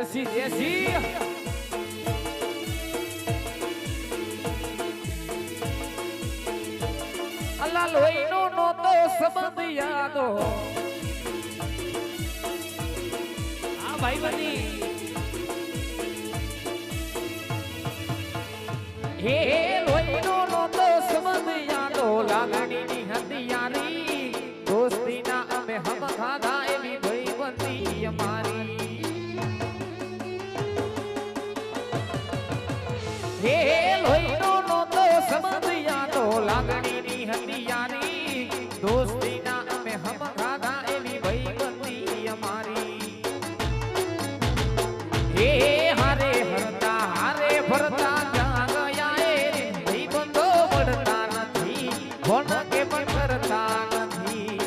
દેશી દેશી અલ્લા લોહીનો નોતો સંબંધ યાદો આ ભાઈ બની હે લોહીનો નોતો સંબંધ યાદો લાગણીની હંધિયારી દોસ્તીના અમે હમ ખાધા એવી ભાઈબંધી અમારી હે લોહીનો નોતો સંબંધ યાદો લાગણીની હંધિયારી દોસ્તીના અમે હમ ખાધા એવી ભાઈબંધી અમારી હે હારે હરતા હારે ભરતા ક્યાં ગયા એ ભાઈબંધો મળતા નથી કોણ કે પણ કરતા નથી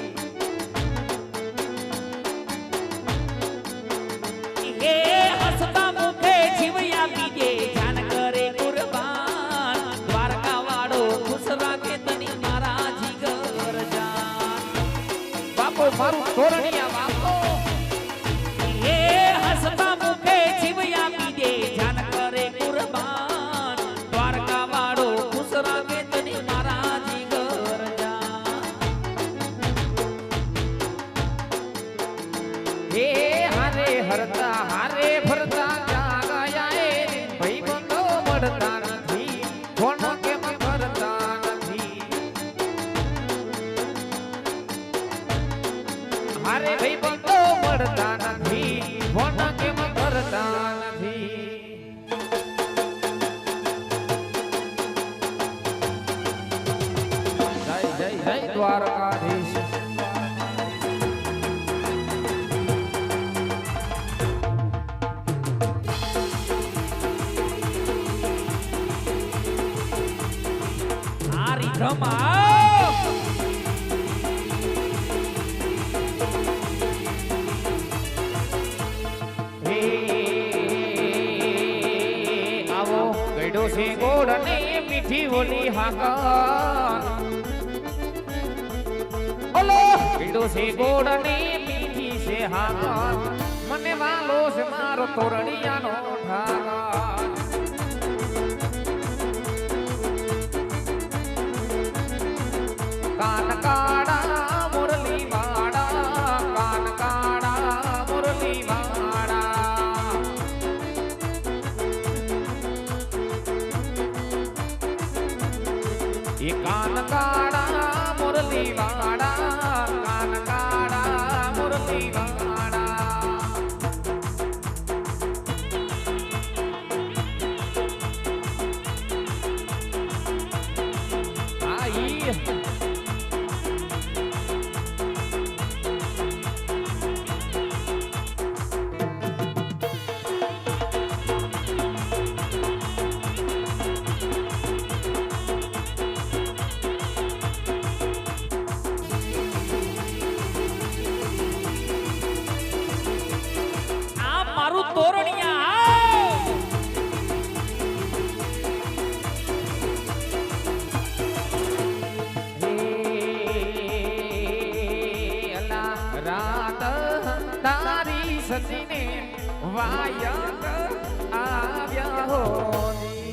એ હસતા મુખે જીવ આપી દે જાન કરે કુરબાન દ્વારકા વાળો ખુશ રાખે તની મારા જીગર જાન બાપો મારું તોરણિયા બાપો એ હસતા મુખે જીવ આપી દે જાન કરે કુરબાન દ્વારકા વાળો ખુશ રાખે તની મારા જીગર જાન હે હારે હરતા હારે ભરતા ક્યાં ગયા એ ભાઈબંધો મળતા નથી કોણ કેમ કરતા નથી હારે ભાઈબંધો મળતા નથી કોણ કેમ કરતા નથી જય જય જય દ્વારકાધીશ આ રીધમાં હે આવો ગઈડો છે ગોળ ને મીઠી ઓલી હાકર ઓલો ગઈડો છે ગોળ ને મીઠી છે હાકર મને વાલો છે મારો તોરણિયાનો ઠાકર કાન કાડા મુરલી વાડા કાન કાડા મુરલી વાડા એ કાન કાડા મુરલી વાડા કાન કાડા મુરલી વાડા આઈ આ મારું તોરણિયા રાત તારી સજીને વાયક આવ્યા હોની